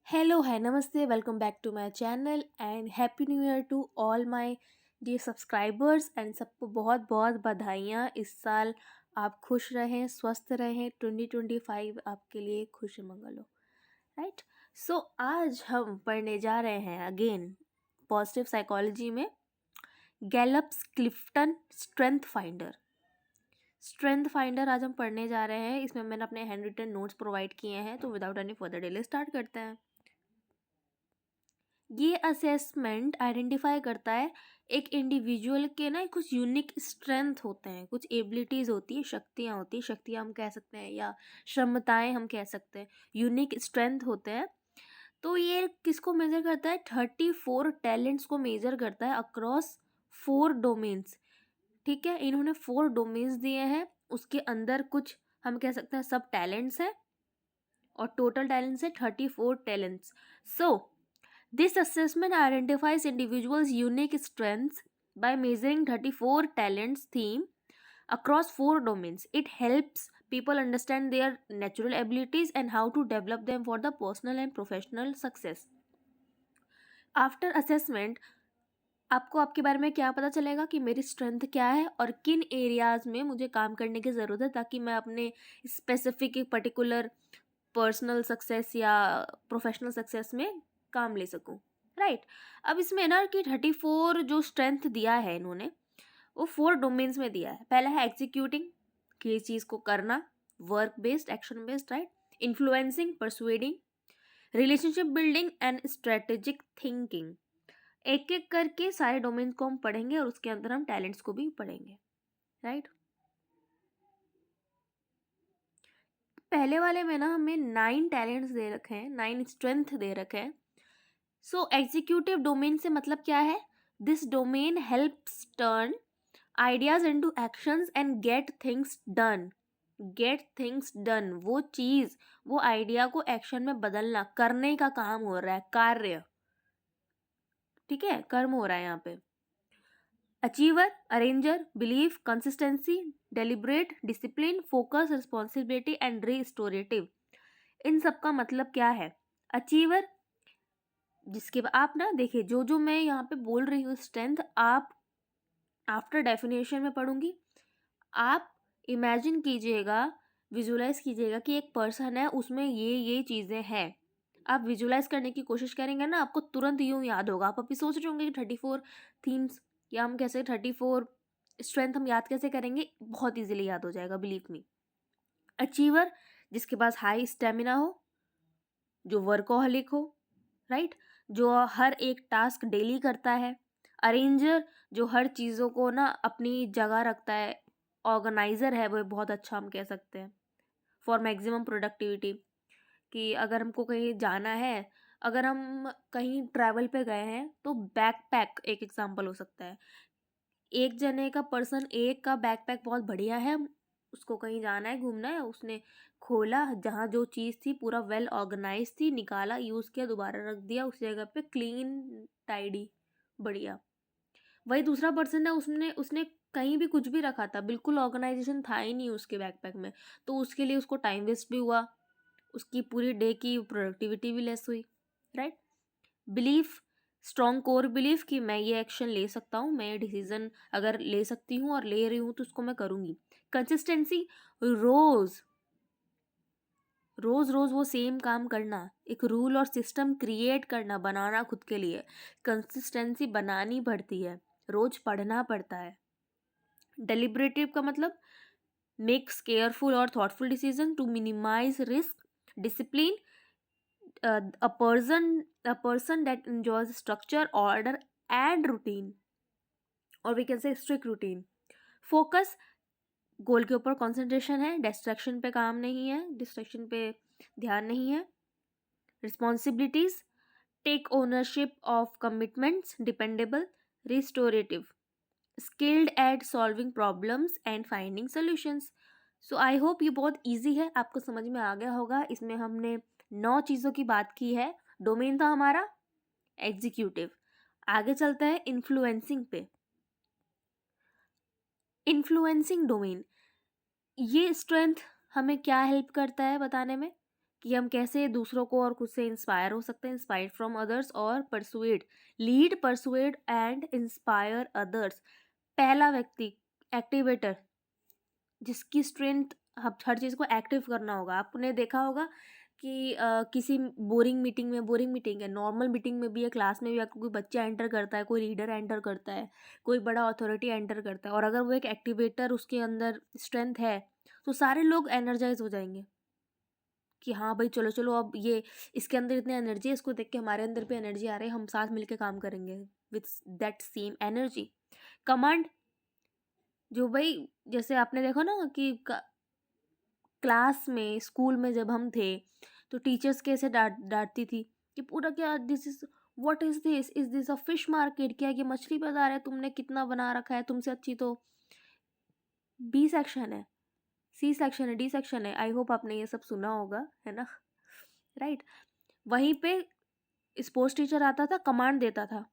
Hello, hi, namaste. Welcome back to my channel and happy new year to all my dear subscribers and सबको बहुत बहुत बधाइयाँ। इस साल आप खुश रहें, स्वस्थ रहें। 2025 आपके लिए खुश मंगल हो, राइट। सो आज हम पढ़ने जा रहे हैं अगेन पॉजिटिव साइकोलॉजी में गैलप्स क्लिफ्टन स्ट्रेंथ फाइंडर आज हम पढ़ने जा रहे हैं। इसमें मैंने अपने हैंड रिटन नोट्स प्रोवाइड किए हैं, तो without any further delay start करते हैं। ये असेसमेंट आइडेंटिफाई करता है एक इंडिविजुअल के ना कुछ यूनिक स्ट्रेंथ होते हैं, कुछ एबिलिटीज़ होती है, शक्तियाँ हम कह सकते हैं या क्षमताएं हम कह सकते हैं, यूनिक स्ट्रेंथ होते हैं। तो ये किसको मेजर करता है? 34 टैलेंट्स को मेजर करता है अक्रॉस 4 डोमेन्स। ठीक है, इन्होंने 4 डोमेन्स दिए हैं, उसके अंदर कुछ हम कह सकते हैं सब टैलेंट्स हैं और टोटल टैलेंट्स है 34 talents. So this assessment identifies individuals' unique strengths by measuring 34 talents theme across 4 domains. It helps people understand their natural abilities and how to develop them for the personal and professional success. After assessment, आपको आपके बारे में क्या पता चलेगा कि मेरी strength क्या है और किन एरियाज में मुझे काम करने की ज़रूरत है, ताकि मैं अपने स्पेसिफिक एक पर्टिकुलर पर्सनल सक्सेस या प्रोफेशनल सक्सेस में काम ले सकूं, राइट। अब इसमें ना कि 34 जो स्ट्रेंथ दिया है इन्होंने, वो 4 डोमेन्स में दिया है। पहला है एग्जीक्यूटिंग, किसी चीज़ को करना, work based, action based, right. Influencing, persuading, relationship building and strategic thinking. एक एक करके सारे डोमेन्स को हम पढ़ेंगे और उसके अंदर हम टैलेंट्स को भी पढ़ेंगे, राइट। पहले वाले में ना हमें 9 टैलेंट्स दे रखे हैं, 9 स्ट्रेंथ दे रखे हैं। सो एग्जीक्यूटिव डोमेन से मतलब क्या है? This domain helps turn ideas into actions and get things done. वो चीज, वो आइडिया को एक्शन में बदलना, करने का काम हो रहा है, कार्य, ठीक है, कर्म हो रहा है यहाँ पे। Achiever, arranger, belief, consistency, deliberate, discipline, focus, responsibility and restorative. इन सब का मतलब क्या है? अचीवर, जिसके आप ना देखिए, जो जो मैं यहाँ पे बोल रही हूँ स्ट्रेंथ, आप आफ्टर डेफिनेशन में पढ़ूंगी। आप इमेजिन कीजिएगा, विजुलाइज कीजिएगा कि एक पर्सन है, उसमें ये चीज़ें हैं। आप विजुलाइज करने की कोशिश करेंगे ना, आपको तुरंत यूँ याद होगा। आप अभी सोच रहे होंगे कि 34 थीम्स या हम कैसे 34 स्ट्रेंथ हम याद कैसे करेंगे? बहुत इजीली याद हो जाएगा, बिलीव मी। अचीवर, जिसके पास हाई स्टेमिना हो, जो वर्कोहलिक हो, राइट, जो हर एक टास्क डेली करता है। अरेंजर, जो हर चीज़ों को ना अपनी जगह रखता है, ऑर्गेनाइजर है वो, बहुत अच्छा हम कह सकते हैं। फॉर मैक्सिमम प्रोडक्टिविटी, कि अगर हमको कहीं जाना है, अगर हम कहीं ट्रैवल पे गए हैं, तो बैकपैक एक एग्जांपल हो सकता है। एक जने का पर्सन, एक का बैकपैक बहुत बढ़िया है, उसको कहीं जाना है, घूमना है, उसने खोला, जहाँ जो चीज़ थी पूरा वेल ऑर्गेनाइज थी, निकाला, यूज़ किया, दोबारा रख दिया उस जगह पे, क्लीन टाइडी, बढ़िया। वही दूसरा पर्सन है, उसने उसने कहीं भी कुछ भी रखा था, बिल्कुल ऑर्गेनाइजेशन था ही नहीं उसके बैकपैक में, तो उसके लिए उसको टाइम वेस्ट भी हुआ, उसकी पूरी डे की प्रोडक्टिविटी भी लेस हुई, right. Belief, strong core belief कि मैं ये एक्शन ले सकता हूँ, मैं ये डिसीजन अगर ले सकती हूँ और ले रही हूँ तो उसको मैं करूँगी। कंसिस्टेंसी, रोज रोज रोज वो सेम काम करना, एक रूल और सिस्टम क्रिएट करना, बनाना खुद के लिए। कंसिस्टेंसी बनानी पड़ती है, रोज पढ़ना पड़ता है। डेलिब्रेटिव का मतलब मेक्स केयरफुल और thoughtful decision to minimise risk. Discipline, a person that enjoys structure, order and routine, or we can say strict routine. Focus, goal के ऊपर कंसंट्रेशन है, डिस्ट्रैक्शन पे काम नहीं है, डिस्ट्रैक्शन पे ध्यान नहीं है। Responsibilities, take ownership of commitments, dependable, restorative, skilled at solving problems and finding solutions. So I hope ये बहुत इजी है, आपको समझ में आ गया होगा। इसमें हमने 9 चीज़ों की बात की है। डोमेन था हमारा एग्जीक्यूटिव। आगे चलता है इन्फ्लुएंसिंग पे। इन्फ्लुएंसिंग डोमेन, ये स्ट्रेंथ हमें क्या हेल्प करता है बताने में? कि हम कैसे दूसरों को और खुद से इंस्पायर हो सकते हैं, इंस्पायर्ड फ्रॉम अदर्स और persuade, lead, persuade and inspire others. पहला व्यक्ति एक्टिवेटर, जिसकी स्ट्रेंथ हर चीज़ को एक्टिव करना होगा। आपने देखा होगा कि किसी बोरिंग मीटिंग है, नॉर्मल मीटिंग में भी है, क्लास में भी आपको कोई बच्चा एंटर करता है, कोई लीडर एंटर करता है, कोई बड़ा अथॉरिटी एंटर करता है, और अगर वो एक एक्टिवेटर उसके अंदर स्ट्रेंथ है तो सारे लोग एनर्जाइज हो जाएंगे कि हाँ भाई चलो चलो, अब ये इसके अंदर इतनी एनर्जी है, इसको देख के हमारे अंदर भी एनर्जी आ रही है, हम साथ मिलके काम करेंगे with that same energy. Command, जो भाई जैसे आपने देखा ना कि क्लास में, स्कूल में जब हम थे तो टीचर्स कैसे डांटती थी कि पूरा क्या, this is, what is this, is this a fish market, क्या ये मछली बाजार है, तुमने कितना बना रखा है, तुमसे अच्छी तो बी सेक्शन है, सी सेक्शन है, डी सेक्शन है। आई होप आपने ये सब सुना होगा, है ना, राइट। वहीं पे स्पोर्ट्स टीचर आता था, कमांड देता था,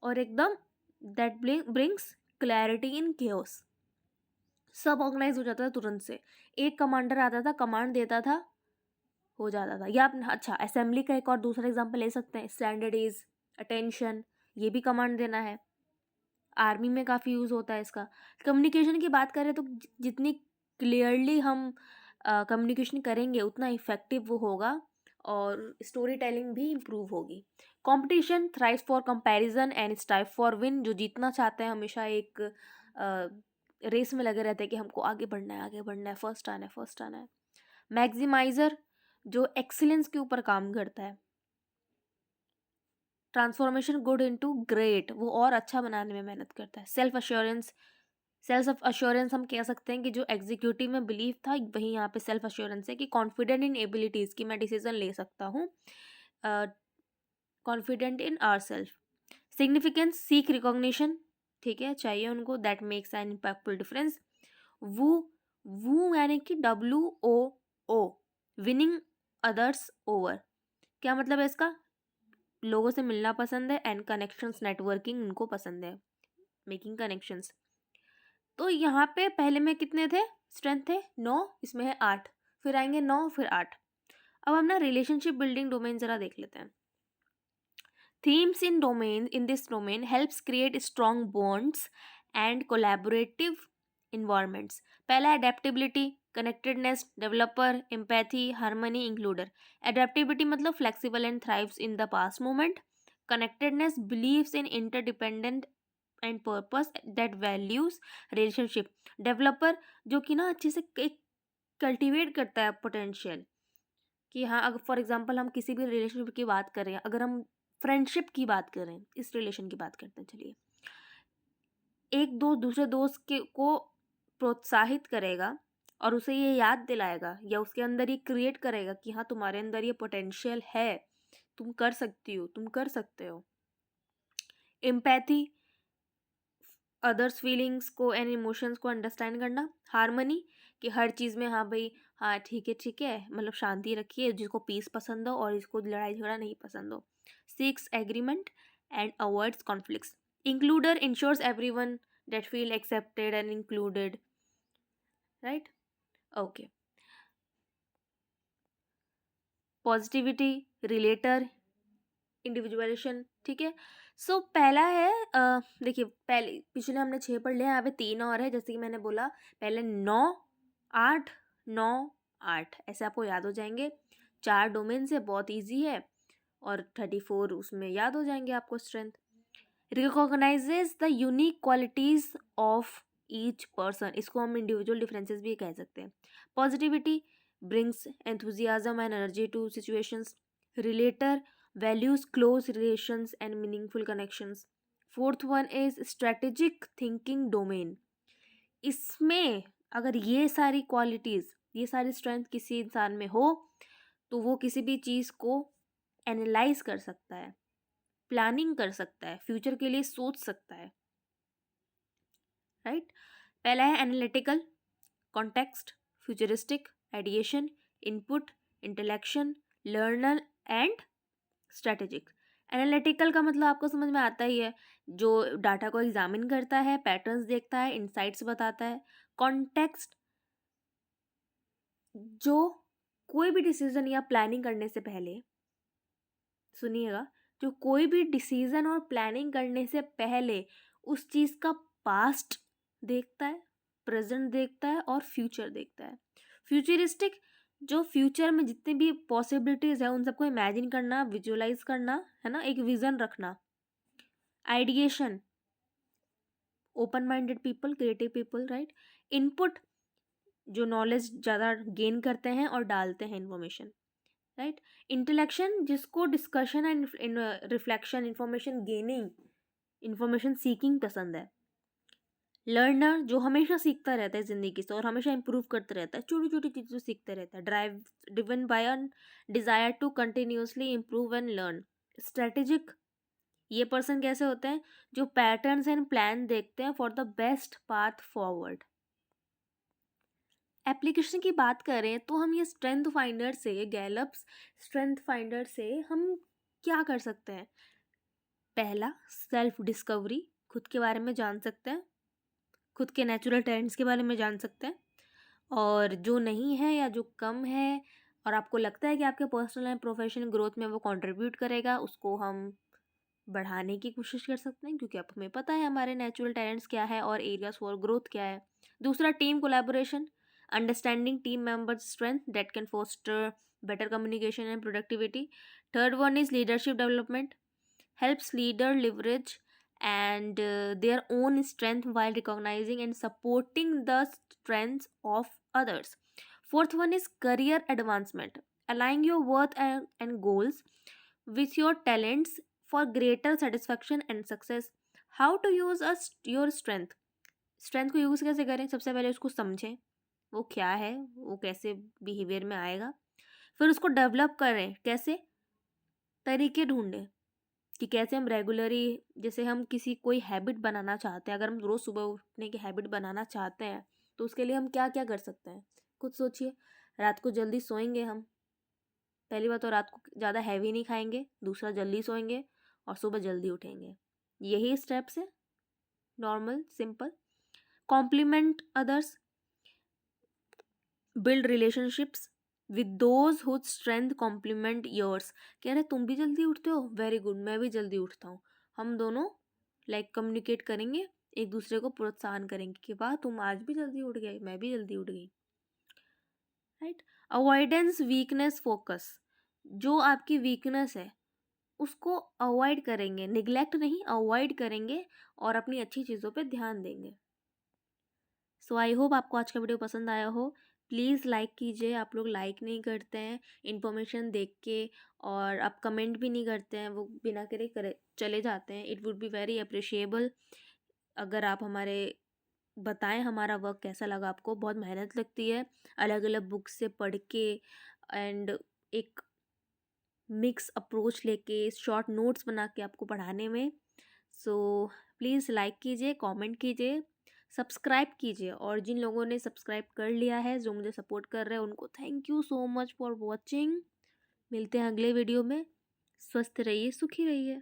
और एकदम that brings clarity in chaos, सब ऑर्गेनाइज हो जाता था तुरंत से। एक कमांडर आता था, कमांड देता था, हो जाता था। या अच्छा, असेंबली का एक और दूसरा एग्जांपल ले सकते हैं, स्टैंडर्ड, अटेंशन, ये भी कमांड देना है। आर्मी में काफ़ी यूज़ होता है इसका। कम्युनिकेशन की बात करें तो जितनी क्लियरली हम कम्युनिकेशन करेंगे उतना इफेक्टिव वो होगा, और स्टोरी टेलिंग भी इम्प्रूव होगी। Competition thrives for comparison and strive for win, जो जीतना चाहते हैं हमेशा एक रेस में लगे रहते हैं कि हमको आगे बढ़ना है, आगे बढ़ना है, फर्स्ट आना है, फर्स्ट आना है। मैक्सिमाइजर, जो एक्सीलेंस के ऊपर काम करता है। ट्रांसफॉर्मेशन गुड इनटू ग्रेट, वो और अच्छा बनाने में मेहनत करता है। सेल्फ अश्योरेंस हम कह सकते हैं कि जो एग्जीक्यूटिव में बिलीव था वही यहाँ पे सेल्फ अश्योरेंस है, कि कॉन्फिडेंट इन एबिलिटीज, कि मैं डिसीजन ले सकता हूँ, confident in our self. Significance, seek recognition, ठीक है, चाहिए उनको, that makes an impactful difference. Woo, woo यानी कि WOO, विनिंग अदर्स ओवर, क्या मतलब है इसका, लोगों से मिलना पसंद है, एंड कनेक्शंस, नेटवर्किंग उनको पसंद है, मेकिंग कनेक्शंस। तो यहाँ पे पहले में कितने थे, स्ट्रेंथ थे 9, इसमें है 8, फिर आएंगे 9, फिर 8। अब हम ना रिलेशनशिप बिल्डिंग डोमेन जरा देख लेते हैं। Themes in this domain helps create strong bonds and collaborative environments. पहला adaptability, connectedness, developer, empathy, harmony, includer. Adaptability मतलब flexible and thrives in the past moment. Connectedness, believes in interdependent and purpose that values relationship. Developer, जो कि ना अच्छे से एक cultivate करता है पोटेंशियल, कि हाँ, अगर फॉर एग्जांपल हम किसी भी रिलेशनशिप की बात करें, अगर हम फ्रेंडशिप की बात करें, इस रिलेशन की बात करते हैं, चलिए, एक दोस्त दूसरे दोस्त के को प्रोत्साहित करेगा और उसे ये याद दिलाएगा या उसके अंदर ये क्रिएट करेगा कि हाँ, तुम्हारे अंदर ये पोटेंशियल है, तुम कर सकती हो, तुम कर सकते हो। एम्पैथी, अदर्स फीलिंग्स को एंड इमोशंस को अंडरस्टैंड करना। हार्मनी, कि हर चीज़ में हाँ भाई, हाँ ठीक है, मतलब शांति रखिए, जिसको पीस पसंद हो और जिसको लड़ाई झगड़ा नहीं पसंद हो। 6 agreement and avoids conflicts. Includer ensures everyone that feel accepted and included, right? Okay. Positivity, relator, individualization, ठीक है। सो पहला है, देखिए पहले पिछले हमने 6 पढ़ लिया, यहाँ पे 3 और है, जैसे कि मैंने बोला पहले 9 8 9 8, ऐसे आपको याद हो जाएंगे। 4 डोमेन से बहुत इजी है, और 34 उसमें याद हो जाएंगे आपको। Strength, recognizes the unique qualities of each person, इसको हम इंडिविजुअल डिफरेंसेस भी कह सकते हैं। Positivity brings enthusiasm and energy to situations. Relator values close relations and meaningful connections. Fourth one is strategic thinking domain. इसमें अगर ये सारी क्वालिटीज, ये सारी स्ट्रेंथ किसी इंसान में हो तो वो किसी भी चीज़ को एनालाइज कर सकता है, प्लानिंग कर सकता है, फ्यूचर के लिए सोच सकता है, राइट। पहला है analytical, context, futuristic, ideation, input, intellection, learner and strategic. Analytical का मतलब आपको समझ में आता ही है, जो डाटा को एग्जामिन करता है, पैटर्न्स देखता है, इनसाइट्स बताता है। कॉन्टेक्स्ट, जो कोई भी डिसीजन या प्लानिंग करने से पहले सुनिएगा, जो कोई भी डिसीजन और प्लानिंग करने से पहले उस चीज़ का पास्ट देखता है, प्रेजेंट देखता है और फ्यूचर देखता है। फ्यूचरिस्टिक, जो फ्यूचर में जितनी भी पॉसिबिलिटीज़ है उन सबको इमेजिन करना, विजुअलाइज करना, है ना, एक विजन रखना। Ideation, open minded people, creative people, right. Input, जो नॉलेज ज़्यादा गेन करते हैं और डालते हैं इन्फॉर्मेशन, राइट। इंटेलेक्शन, जिसको discussion and reflection, information gaining, information seeking पसंद है। लर्नर, जो हमेशा सीखता रहता है ज़िंदगी से और हमेशा इम्प्रूव करता रहता है, छोटी छोटी चीज़ों सीखता रहता है। Drive, driven by a desire to continuously improve and learn. Strategic, ये पर्सन कैसे होते हैं, जो पैटर्न्स एंड प्लान देखते हैं for the best path forward. Application की बात करें तो हम ये स्ट्रेंथ फाइंडर से, गैलप्स स्ट्रेंथ फाइंडर से हम क्या कर सकते हैं। पहला, सेल्फ डिस्कवरी, खुद के बारे में जान सकते हैं, खुद के नेचुरल टैलेंट्स के बारे में जान सकते हैं, और जो नहीं है या जो कम है और आपको लगता है कि आपके पर्सनल एंड प्रोफेशनल ग्रोथ में वो कंट्रीब्यूट करेगा, उसको हम बढ़ाने की कोशिश कर सकते हैं, क्योंकि अब हमें पता है हमारे नेचुरल टैलेंट्स क्या है और एरियाज फॉर ग्रोथ क्या है। दूसरा, team collaboration, understanding team members strength that can foster better communication and productivity. Third one is leadership development, helps leader leverage and their own strength while recognizing and supporting the strengths of others. Fourth one is career advancement, aligning your worth and goals with your talents for greater satisfaction and success. How to use your strength, strength को use कैसे करें, सबसे पहले उसको समझें, वो क्या है, वो कैसे बिहेवियर में आएगा, फिर उसको डेवलप करें। कैसे, तरीके ढूंढें कि कैसे हम रेगुलरली, जैसे हम किसी कोई हैबिट बनाना चाहते हैं, अगर हम रोज़ सुबह उठने की हैबिट बनाना चाहते हैं तो उसके लिए हम क्या क्या कर सकते हैं, खुद सोचिए। रात को जल्दी सोएंगे हम, पहली बात तो रात को ज़्यादा हैवी नहीं खाएंगे, दूसरा जल्दी सोएंगे और सुबह जल्दी उठेंगे। यही स्टेप्स है, normal simple. Complement others, build relationships with those whose strength complement yours. कह रहे तुम भी जल्दी उठते हो, वेरी गुड, मैं भी जल्दी उठता हूँ। हम दोनों कम्युनिकेट करेंगे, एक दूसरे को प्रोत्साहन करेंगे कि वाह तुम आज भी जल्दी उठ गए, मैं भी जल्दी उठ गई, राइट। अवॉइडेंस, वीकनेस, फोकस, जो आपकी वीकनेस है उसको अवॉइड करेंगे, निगलेक्ट नहीं, अवॉइड करेंगे और अपनी अच्छी चीज़ों पे ध्यान देंगे। सो आई होप आपको आज का वीडियो पसंद आया हो। प्लीज़ लाइक कीजिए, आप लोग लाइक नहीं करते हैं इन्फॉर्मेशन देख के, और आप कमेंट भी नहीं करते हैं, वो बिना करे करे चले जाते हैं। It would be very appreciable अगर आप हमारे बताएं हमारा वर्क कैसा लगा आपको। बहुत मेहनत लगती है अलग अलग बुक से पढ़ के एंड एक मिक्स अप्रोच लेके शॉर्ट नोट्स बना के आपको पढ़ाने में। सो प्लीज़ लाइक कीजिए, कमेंट कीजिए, सब्सक्राइब कीजिए, और जिन लोगों ने सब्सक्राइब कर लिया है, जो मुझे सपोर्ट कर रहे हैं, उनको thank you so much for watching. मिलते हैं अगले वीडियो में। स्वस्थ रहिए, सुखी रहिए।